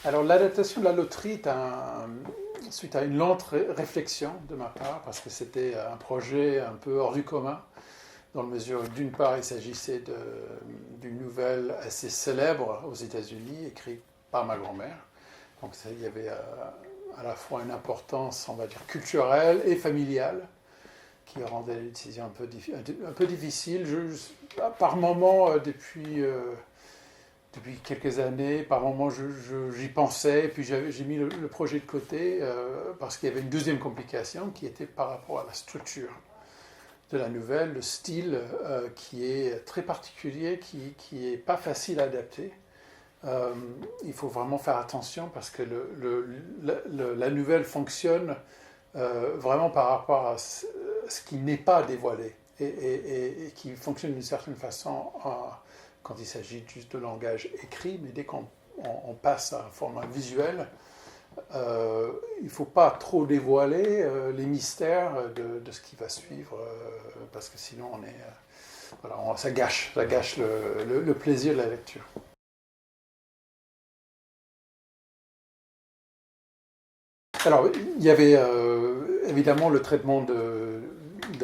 Alors l'adaptation de la loterie est suite à une lente réflexion de ma part, parce que c'était un projet un peu hors du commun, dans la mesure où d'une part il s'agissait d'une nouvelle assez célèbre aux États-Unis, écrite par ma grand-mère. Donc il y avait à la fois une importance, on va dire, culturelle et familiale, qui rendait les décisions un peu difficiles. Par moments, depuis quelques années, par moments, j'y pensais, puis j'ai mis le projet de côté parce qu'il y avait une deuxième complication qui était par rapport à la structure de la nouvelle, le style qui est très particulier, qui n'est pas facile à adapter. Il faut vraiment faire attention parce que la nouvelle fonctionne vraiment par rapport à ce qui n'est pas dévoilé et qui fonctionne d'une certaine façon quand il s'agit juste de langage écrit, mais dès qu'on passe à un format visuel, il ne faut pas trop dévoiler les mystères de ce qui va suivre, parce que sinon voilà, ça gâche le plaisir de la lecture. Alors, il y avait évidemment le traitement de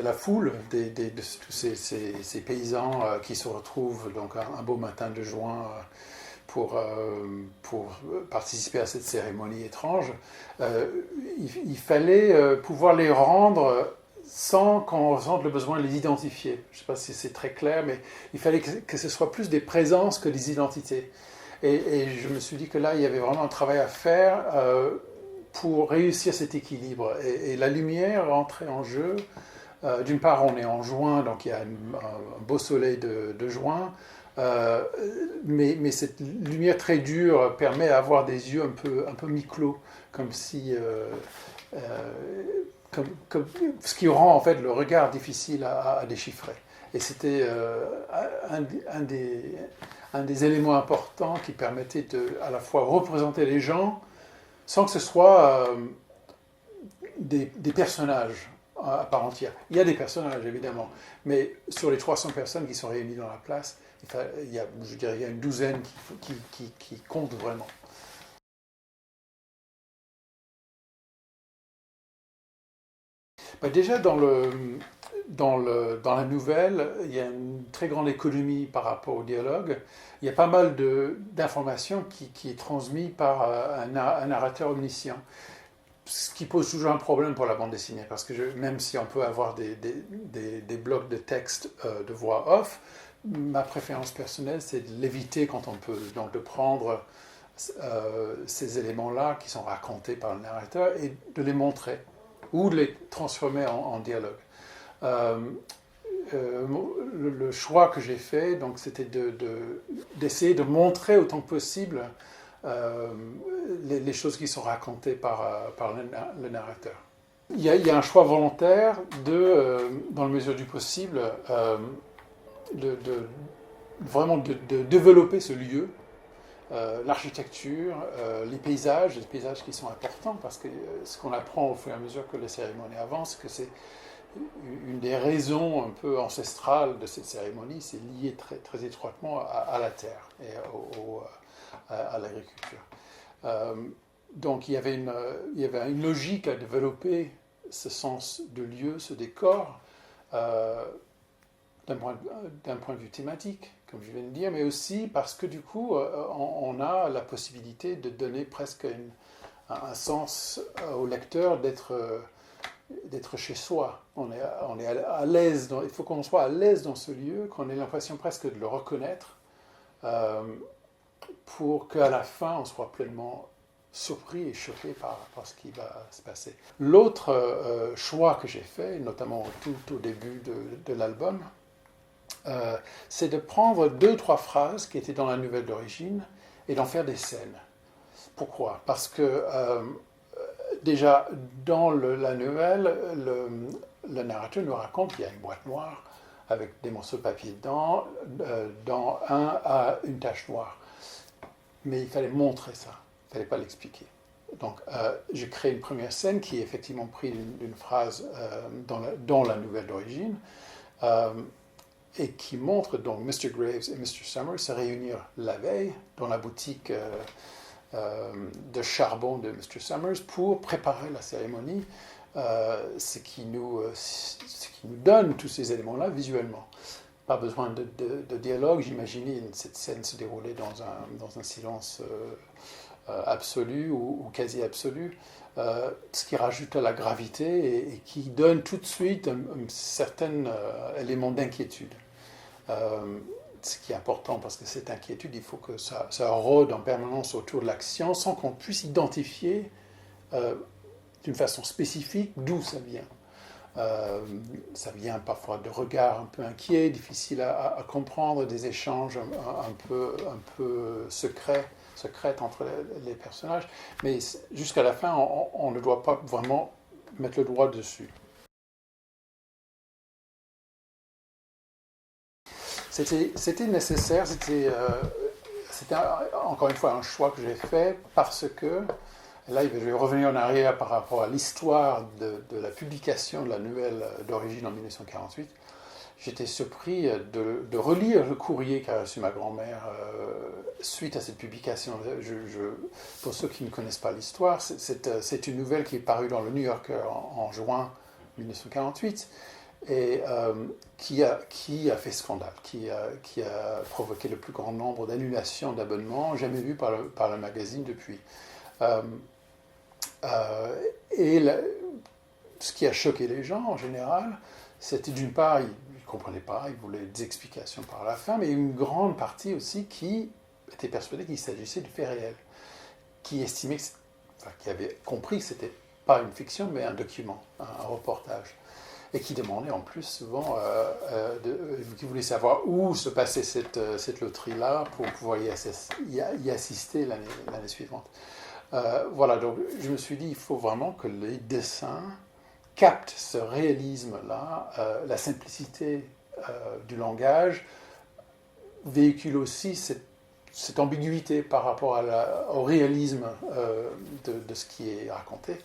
la foule, de tous ces paysans qui se retrouvent donc un beau matin de juin pour participer à cette cérémonie étrange. Il fallait pouvoir les rendre sans qu'on ressente le besoin de les identifier. Je ne sais pas si c'est très clair, mais il fallait que ce soit plus des présences que des identités. Et je me suis dit que là, il y avait vraiment un travail à faire pour réussir cet équilibre. Et la lumière rentrait en jeu. D'une part, on est en juin, donc il y a un beau soleil de juin, mais cette lumière très dure permet d'avoir des yeux un peu mi-clos, comme si, ce qui rend en fait le regard difficile à déchiffrer. Et c'était un des éléments importants qui permettait à la fois représenter les gens sans que ce soit des personnages à part entière. Il y a des personnages, évidemment, mais sur les 300 personnes qui sont réunies dans la place, il y a une douzaine qui comptent vraiment. Déjà, dans la nouvelle, il y a une très grande économie par rapport au dialogue. Il y a pas mal d'informations qui est transmis par un narrateur omniscient. Ce qui pose toujours un problème pour la bande dessinée, parce que même si on peut avoir des blocs de texte de voix off, ma préférence personnelle, c'est de l'éviter quand on peut, donc de prendre ces éléments-là qui sont racontés par le narrateur et de les montrer ou de les transformer en dialogue. Le choix que j'ai fait, donc, c'était d'essayer de montrer autant que possible les choses qui sont racontées par le narrateur. Il y a un choix volontaire dans la mesure du possible, vraiment de développer ce lieu, l'architecture, les paysages qui sont importants, parce que ce qu'on apprend au fur et à mesure que les cérémonies avancent, que c'est une des raisons un peu ancestrales de cette cérémonie, c'est lié très, très étroitement à la terre et à l'agriculture. Donc il y avait une logique à développer ce sens de lieu, ce décor, d'un point de vue thématique, comme je viens de dire, mais aussi parce que du coup, on a la possibilité de donner presque un sens au lecteur d'être chez soi. On est à l'aise, il faut qu'on soit à l'aise dans ce lieu, qu'on ait l'impression presque de le reconnaître, pour qu'à la fin, on soit pleinement surpris et choqué par ce qui va se passer. L'autre choix que j'ai fait, notamment tout au début de l'album, c'est de prendre 2-3 phrases qui étaient dans la nouvelle d'origine et d'en faire des scènes. Pourquoi ? Parce que déjà, dans la nouvelle, le narrateur nous raconte qu'il y a une boîte noire avec des morceaux de papier dedans, dans un a une tache noire. Mais il fallait montrer ça, il ne fallait pas l'expliquer. Donc, j'ai créé une première scène qui est effectivement prise d'une phrase dans la nouvelle d'origine, et qui montre donc Mr. Graves et Mr. Summers se réunir la veille dans la boutique de charbon de Mr. Summers pour préparer la cérémonie, ce qui nous donne tous ces éléments-là visuellement. Pas besoin de dialogue, j'imaginais cette scène se dérouler dans un silence absolu ou quasi absolu, ce qui rajoute à la gravité et qui donne tout de suite un certain élément d'inquiétude. Ce qui est important parce que cette inquiétude, il faut que ça rôde en permanence autour de l'action sans qu'on puisse identifier d'une façon spécifique d'où ça vient. Ça vient parfois de regards un peu inquiets, difficiles à comprendre, des échanges un peu secrets entre les personnages, mais jusqu'à la fin, on ne doit pas vraiment mettre le doigt dessus. C'était nécessaire, c'était encore une fois un choix que j'ai fait parce que, là je vais revenir en arrière par rapport à l'histoire de la publication de la nouvelle d'origine en 1948, j'étais surpris de relire le courrier qu'a reçu ma grand-mère suite à cette publication. Pour ceux qui ne connaissent pas l'histoire, c'est une nouvelle qui est parue dans le New Yorker en juin 1948 et qui a fait scandale, qui a provoqué le plus grand nombre d'annulations d'abonnements jamais vues par le magazine depuis. Ce qui a choqué les gens en général, c'était d'une part, ils ne comprenaient pas, ils voulaient des explications par la fin, mais une grande partie aussi qui était persuadée qu'il s'agissait de faits réels, qui estimait, qui avait compris que ce n'était pas une fiction, mais un document, un reportage, et qui demandait en plus souvent, qui voulait savoir où se passait cette loterie-là pour pouvoir y assister l'année suivante. Voilà, donc je me suis dit, il faut vraiment que les dessins captent ce réalisme-là, la simplicité du langage, véhicule aussi cette ambiguïté par rapport au réalisme de ce qui est raconté.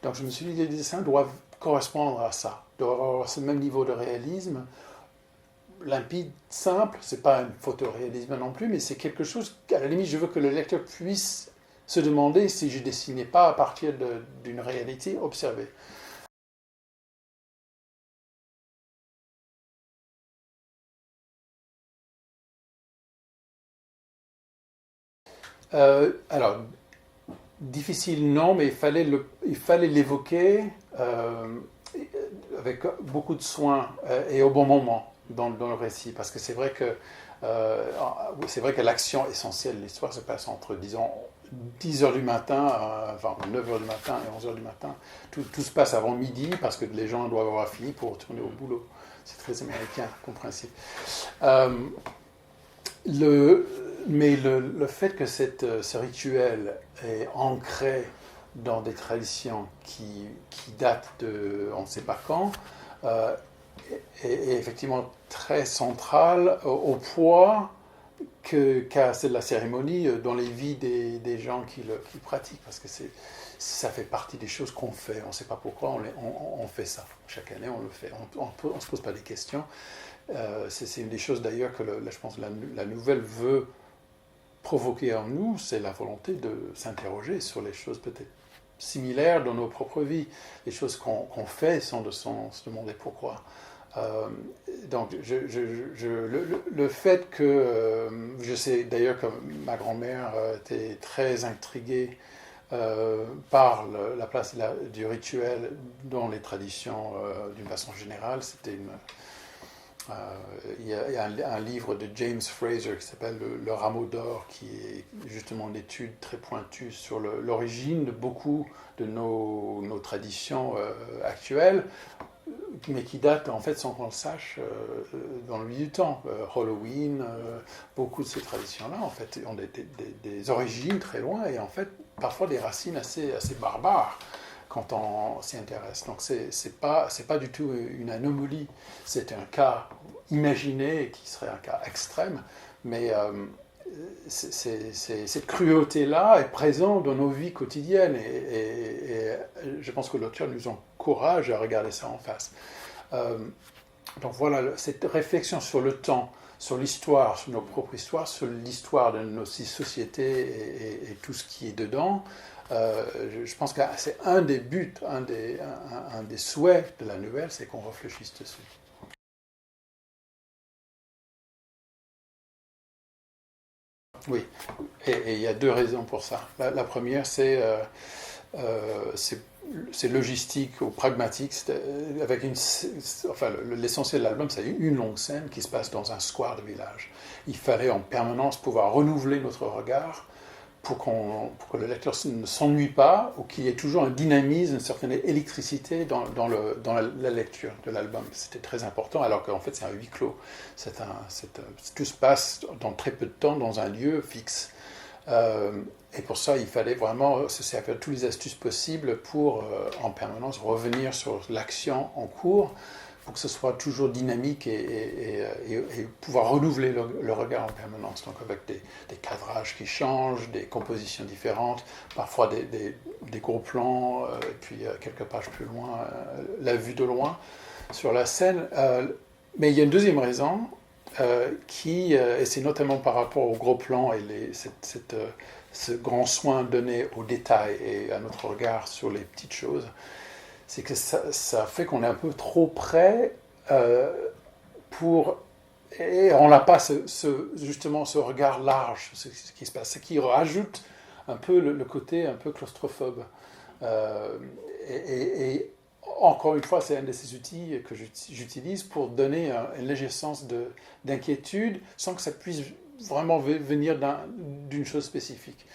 Donc je me suis dit, les dessins doivent correspondre à ça, doivent avoir ce même niveau de réalisme, limpide, simple, c'est pas un photoréalisme non plus, mais c'est quelque chose qu'à la limite je veux que le lecteur puisse se demander si je dessinais pas à partir d'une réalité observée. Alors, difficile non, mais il fallait l'évoquer avec beaucoup de soin et au bon moment dans le récit, parce que c'est vrai que l'action essentielle de l'histoire se passe entre, disons, 10 heures du matin, enfin 9 heures du matin et 11 heures du matin. Tout se passe avant midi parce que les gens doivent avoir fini pour retourner au boulot. C'est très américain comme principe. Mais le fait que ce rituel est ancré dans des traditions qui datent de on ne sait pas quand, est effectivement très central au poids qu'a la cérémonie dans les vies des gens qui pratiquent, parce que ça fait partie des choses qu'on fait. On ne sait pas pourquoi on fait ça. Chaque année, on le fait. On ne se pose pas des questions. C'est une des choses d'ailleurs que je pense que la nouvelle veut provoquer en nous, c'est la volonté de s'interroger sur les choses peut-être similaires dans nos propres vies, les choses qu'on fait sans se demander pourquoi. Donc le fait que je sais d'ailleurs que ma grand-mère était très intriguée par la place du rituel dans les traditions d'une façon générale. Il y a un livre de James Fraser qui s'appelle Le Rameau d'or, qui est justement une étude très pointue sur l'origine de beaucoup de nos traditions actuelles, mais qui date en fait sans qu'on le sache dans le milieu du temps. Halloween, beaucoup de ces traditions-là en fait ont des origines très loin et en fait parfois des racines assez barbares quand on s'y intéresse. Donc c'est pas du tout une anomalie, c'est un cas imaginé qui serait un cas extrême, mais cette cruauté-là est présente dans nos vies quotidiennes et je pense que l'auteur nous encourage à regarder ça en face. Donc voilà, cette réflexion sur le temps, sur l'histoire, sur nos propres histoires, sur l'histoire de nos sociétés et tout ce qui est dedans, je pense que c'est un des buts, un des souhaits de la nouvelle, c'est qu'on réfléchisse dessus. Oui, et il y a deux raisons pour ça. La première, c'est logistique ou pragmatique. Avec enfin, l'essentiel de l'album, c'est une longue scène qui se passe dans un square de village. Il fallait en permanence pouvoir renouveler notre regard pour que le lecteur ne s'ennuie pas ou qu'il y ait toujours un dynamisme, une certaine électricité dans la lecture de l'album. C'était très important, alors qu'en fait c'est un huis clos. Tout se passe dans très peu de temps dans un lieu fixe. Et pour ça, il fallait vraiment se servir de toutes les astuces possibles pour en permanence revenir sur l'action en cours, pour que ce soit toujours dynamique et pouvoir renouveler le regard en permanence. Donc avec des cadrages qui changent, des compositions différentes, parfois des gros plans, et puis quelques pages plus loin, la vue de loin sur la scène. Mais il y a une deuxième raison, et c'est notamment par rapport au gros plan et ce grand soin donné aux détails et à notre regard sur les petites choses, c'est que ça fait qu'on est un peu trop près et on n'a pas justement ce regard large, ce qui se passe, ce qui rajoute un peu le côté un peu claustrophobe. Et encore une fois, c'est un de ces outils que j'utilise pour donner un léger sens d'inquiétude sans que ça puisse vraiment venir d'une chose spécifique.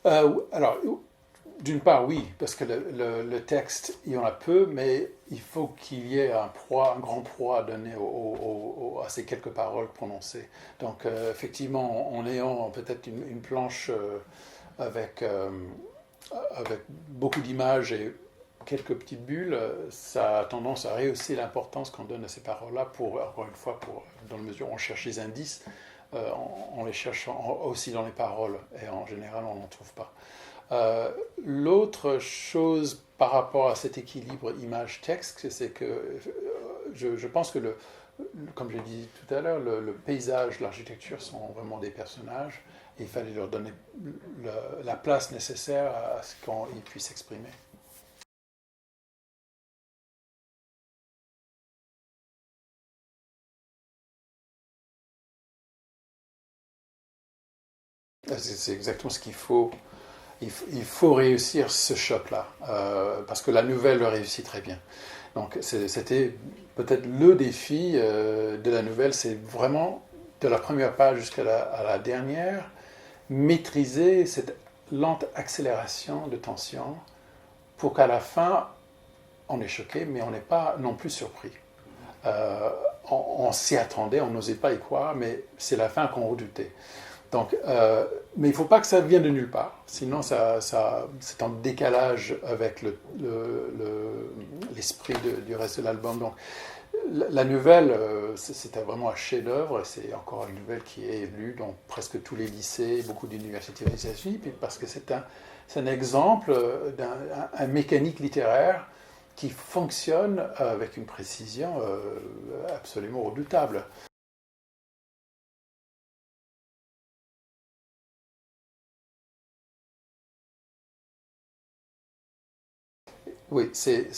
Alors, d'une part, oui, parce que le texte, il y en a peu, mais il faut qu'il y ait un grand poids donné à ces quelques paroles prononcées. Donc, effectivement, en ayant peut-être une planche avec beaucoup d'images et quelques petites bulles, ça a tendance à rehausser l'importance qu'on donne à ces paroles-là encore une fois, dans la mesure où on cherche les indices, on les cherche aussi dans les paroles, et en général, on n'en trouve pas. L'autre chose par rapport à cet équilibre image-texte, c'est que je pense que, comme j'ai dit tout à l'heure, le paysage, l'architecture sont vraiment des personnages, et il fallait leur donner la place nécessaire à ce qu'ils puissent s'exprimer. C'est exactement ce qu'il faut. Il faut réussir ce choc-là, parce que la nouvelle le réussit très bien. Donc c'était peut-être le défi de la nouvelle, c'est vraiment de la première page jusqu'à la dernière, maîtriser cette lente accélération de tension pour qu'à la fin, on est choqué, mais on n'est pas non plus surpris. Euh, on s'y attendait, on n'osait pas y croire, mais c'est la fin qu'on redoutait. Donc, mais il ne faut pas que ça vienne de nulle part, sinon c'est en décalage avec l'esprit du reste de l'album. Donc, la nouvelle, c'était vraiment un chef-d'œuvre, et c'est encore une nouvelle qui est lue dans presque tous les lycées, beaucoup d'universités aux États-Unis, parce que c'est un exemple d'un mécanique littéraire qui fonctionne avec une précision absolument redoutable. Oui, c'est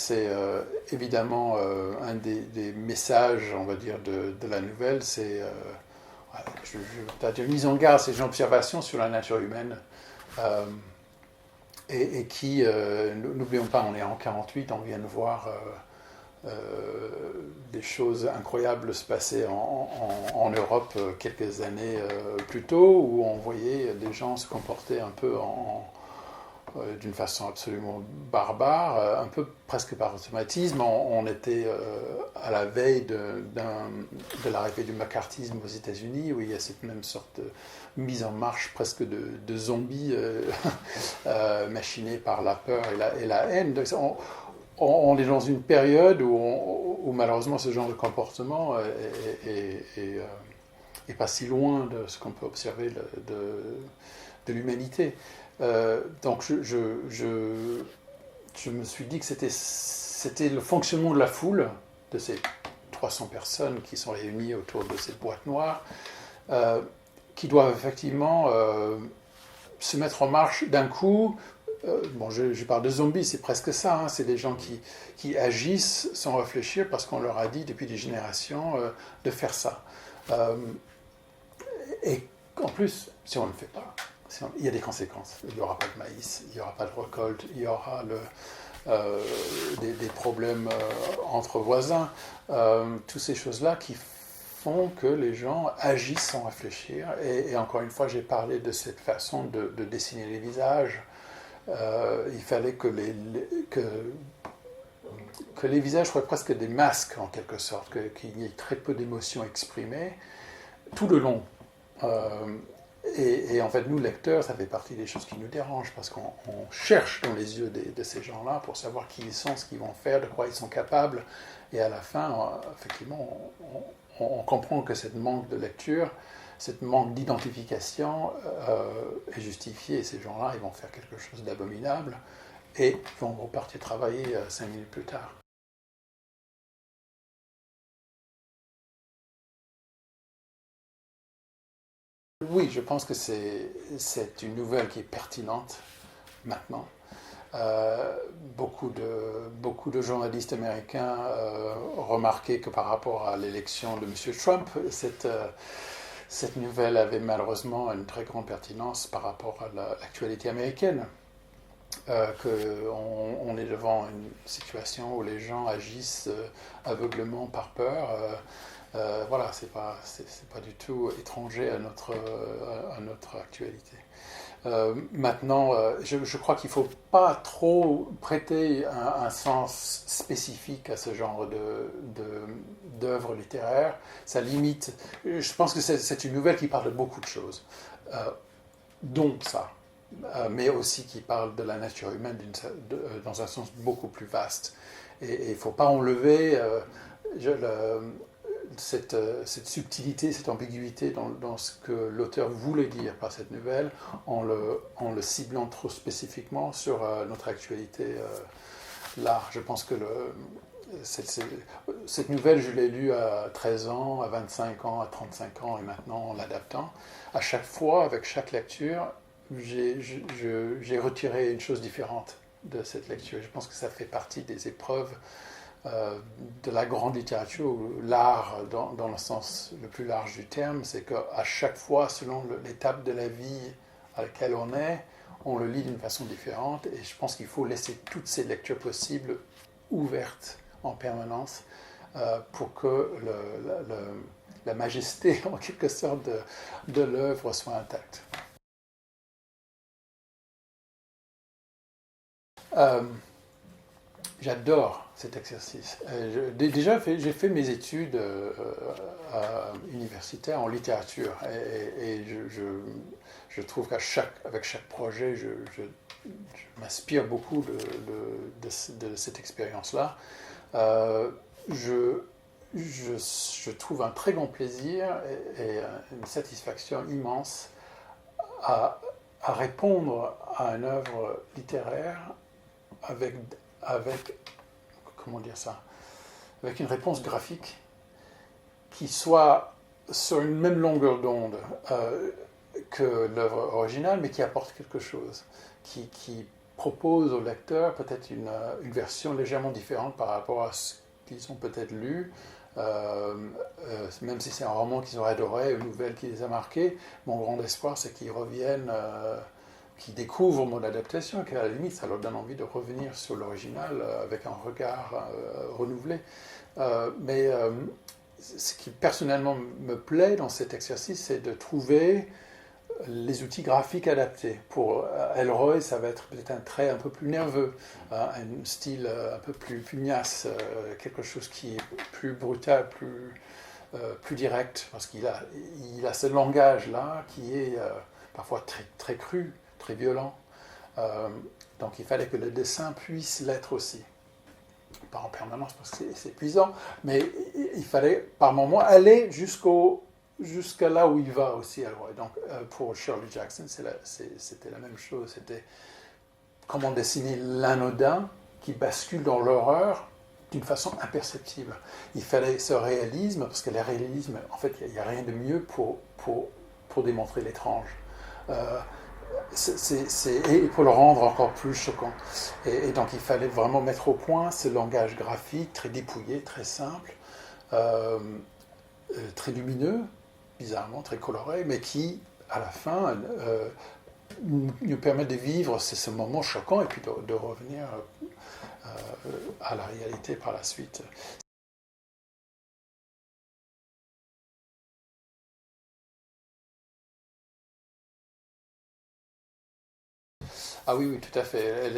évidemment un des messages, on va dire, de la nouvelle. C'est, je vais dire mise en garde, c'est une observation sur la nature humaine. euh, et qui, n'oublions pas, on est en 48, on vient de voir des choses incroyables se passer en Europe quelques années plus tôt, où on voyait des gens se comporter un peu d'une façon absolument barbare, un peu presque par automatisme. On était à la veille de l'arrivée du macartisme aux États-Unis, où il y a cette même sorte de mise en marche presque de zombies machinés par la peur et la haine. Donc, on est dans une période où malheureusement ce genre de comportement est pas si loin de ce qu'on peut observer de l'humanité. Donc je me suis dit que c'était le fonctionnement de la foule, de ces 300 personnes qui sont réunies autour de cette boîte noire, qui doivent effectivement se mettre en marche d'un coup. Bon, je parle de zombies, c'est presque ça, hein, c'est des gens qui agissent sans réfléchir parce qu'on leur a dit depuis des générations de faire ça. Et en plus, si on ne le fait pas, il y a des conséquences. Il n'y aura pas de maïs, il n'y aura pas de récolte, il y aura des problèmes entre voisins, toutes ces choses-là qui font que les gens agissent sans réfléchir. Et encore une fois, j'ai parlé de cette façon de dessiner les visages. Il fallait que les visages soient presque des masques en quelque sorte, qu'il y ait très peu d'émotions exprimées tout le long. Et en fait, nous, lecteurs, ça fait partie des choses qui nous dérangent, parce qu'on cherche dans les yeux de ces gens-là pour savoir qui ils sont, ce qu'ils vont faire, de quoi ils sont capables. Et à la fin, effectivement, on comprend que cette manque de lecture, cette manque d'identification est justifiée. Et ces gens-là, ils vont faire quelque chose d'abominable et vont repartir travailler 5 minutes plus tard. Oui, je pense que c'est une nouvelle qui est pertinente maintenant. Euh, beaucoup de journalistes américains remarquaient que par rapport à l'élection de M. Trump, cette nouvelle avait malheureusement une très grande pertinence par rapport à l'actualité américaine. Qu'on est devant une situation où les gens agissent aveuglément par peur. Voilà, c'est pas du tout étranger à notre actualité. Maintenant, je crois qu'il ne faut pas trop prêter un sens spécifique à ce genre d'œuvre littéraire. Ça limite. Je pense que c'est une nouvelle qui parle de beaucoup de choses, dont ça, mais aussi qui parle de la nature humaine dans un sens beaucoup plus vaste. Et il ne faut pas enlever cette subtilité, cette ambiguïté dans ce que l'auteur voulait dire par cette nouvelle en le ciblant trop spécifiquement sur notre actualité là. Je pense que cette nouvelle, je l'ai lue à 13 ans, à 25 ans, à 35 ans et maintenant en l'adaptant. À chaque fois, avec chaque lecture, j'ai retiré une chose différente de cette lecture. Je pense que ça fait partie des épreuves de la grande littérature, ou l'art dans le sens le plus large du terme, c'est qu'à chaque fois, selon l'étape de la vie à laquelle on le lit d'une façon différente, et je pense qu'il faut laisser toutes ces lectures possibles ouvertes en permanence pour que la majesté, en quelque sorte, de l'œuvre soit intacte. J'adore cet exercice. Déjà, j'ai fait mes études universitaires en littérature et je trouve qu'avec chaque projet, je m'inspire beaucoup de cette expérience-là. Je trouve un très grand plaisir et une satisfaction immense à répondre à une œuvre littéraire avec comment dire ça, avec une réponse graphique qui soit sur une même longueur d'onde que l'œuvre originale, mais qui apporte quelque chose, qui propose au lecteur peut-être une version légèrement différente par rapport à ce qu'ils ont peut-être lu, même si c'est un roman qu'ils auraient adoré, une nouvelle qui les a marqués. Mon grand espoir, c'est qu'ils reviennent qui découvrent mon adaptation, qu'à la limite, ça leur donne envie de revenir sur l'original avec un regard renouvelé. Mais ce qui personnellement me plaît dans cet exercice, c'est de trouver les outils graphiques adaptés. Pour Elroy, ça va être peut-être un trait un peu plus nerveux, un style un peu plus pugnace, quelque chose qui est plus brutal, plus direct, parce qu'il a ce langage-là qui est parfois très, très cru, très violent. Donc il fallait que le dessin puisse l'être aussi. Pas en permanence parce que c'est épuisant, mais il fallait par moments aller jusqu'au jusqu'à là où il va aussi. Alors, donc, pour Shirley Jackson, c'était la même chose. C'était comment dessiner l'anodin qui bascule dans l'horreur d'une façon imperceptible. Il fallait ce réalisme, parce que le réalisme, en fait, il n'y a rien de mieux pour démontrer l'étrange. Et pour le rendre encore plus choquant. Et donc il fallait vraiment mettre au point ce langage graphique très dépouillé, très simple, très lumineux, bizarrement très coloré, mais qui, à la fin, nous permet de vivre ce moment choquant et puis de revenir à la réalité par la suite. Ah oui, oui, tout à fait.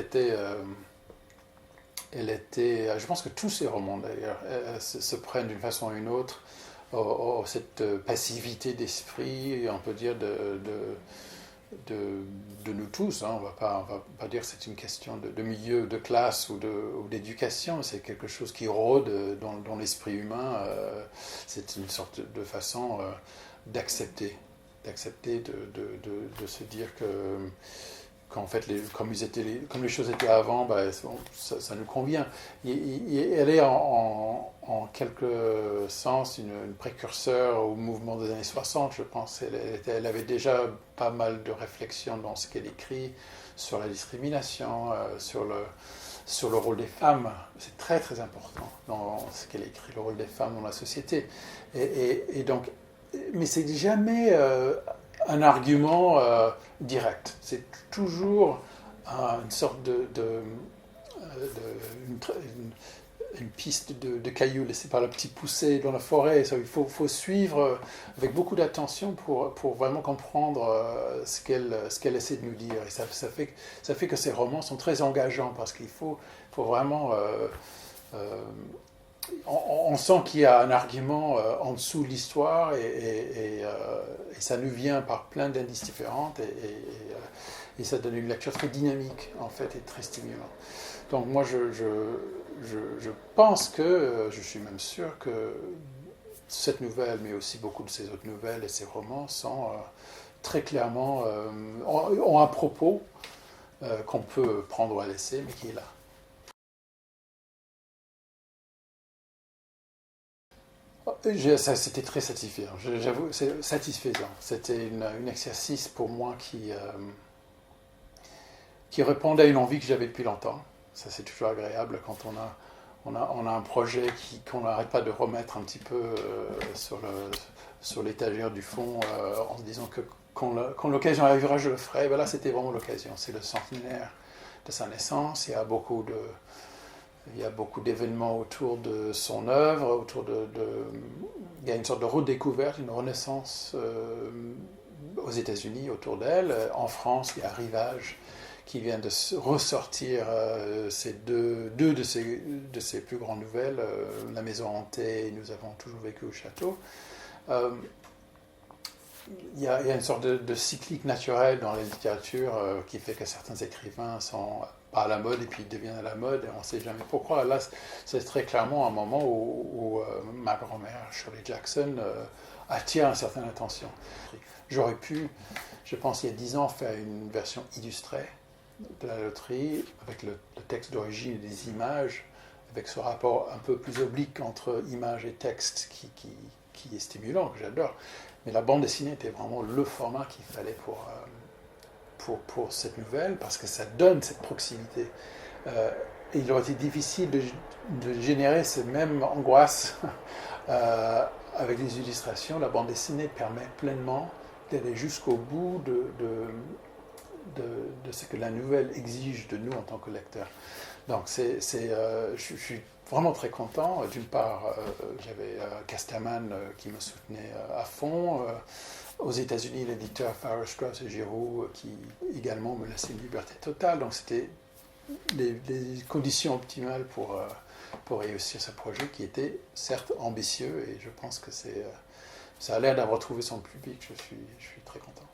Je pense que tous ces romans d'ailleurs se prennent d'une façon ou d'une autre cette passivité d'esprit, on peut dire, de nous tous. Hein. On va pas dire que c'est une question de milieu, de classe ou d'éducation. C'est quelque chose qui rôde dans l'esprit humain. C'est une sorte de façon d'accepter, de se dire que qu'en fait, comme les choses étaient avant, bah, ça nous convient. Elle est en quelque sens une précurseur au mouvement des années 60, je pense. Elle avait déjà pas mal de réflexions dans ce qu'elle écrit sur la discrimination, sur le rôle des femmes. C'est très très important dans ce qu'elle écrit, le rôle des femmes dans la société. Et donc, mais c'est jamais un argument direct. C'est toujours une sorte une piste de cailloux laissée par la petite poussée dans la forêt. Il faut suivre avec beaucoup d'attention pour vraiment comprendre ce qu'elle essaie de nous dire. Et ça fait que ces romans sont très engageants parce qu'il faut vraiment... on sent qu'il y a un argument en dessous de l'histoire et ça nous vient par plein d'indices différents et ça donne une lecture très dynamique en fait et très stimulante. Donc moi je pense que, je suis même sûr que cette nouvelle, mais aussi beaucoup de ces autres nouvelles et ces romans sont très clairement, ont un propos qu'on peut prendre ou à laisser, mais qui est là. C'était très satisfaisant, j'avoue, c'est satisfaisant. C'était une exercice pour moi qui répondait à une envie que j'avais depuis longtemps. Ça, c'est toujours agréable quand on a un projet qu'on n'arrête pas de remettre un petit peu sur l'étagère du fond en se disant que quand l'occasion arrivera, je le ferai. Ben là, c'était vraiment l'occasion. C'est le centenaire de sa naissance. Il y a beaucoup d'événements autour de son œuvre, il y a une sorte de redécouverte, une renaissance aux États-Unis autour d'elle. En France, il y a Rivage qui vient de ressortir deux de ses plus grandes nouvelles, La Maison hantée et Nous avons toujours vécu au château. Il y a une sorte de cyclique naturel dans la littérature qui fait que certains écrivains sont pas à la mode et puis ils deviennent à la mode et on ne sait jamais pourquoi. Là, c'est très clairement un moment où ma grand-mère, Shirley Jackson, attire une certaine attention. J'aurais pu, je pense, il y a 10 ans, faire une version illustrée de la loterie avec le texte d'origine et des images, avec ce rapport un peu plus oblique entre images et texte qui est stimulant, que j'adore. Mais la bande dessinée était vraiment le format qu'il fallait pour cette nouvelle, parce que ça donne cette proximité. Et il aurait été difficile de générer cette même angoisse avec les illustrations. La bande dessinée permet pleinement d'aller jusqu'au bout de ce que la nouvelle exige de nous en tant que lecteurs. Donc je suis vraiment très content. D'une part, j'avais Casterman qui me soutenait à fond. Aux États-Unis, l'éditeur Farrar, Straus et Giroux qui également me laissait une liberté totale. Donc c'était les conditions optimales pour réussir ce projet qui était certes ambitieux et je pense que ça a l'air d'avoir trouvé son public. Je suis très content.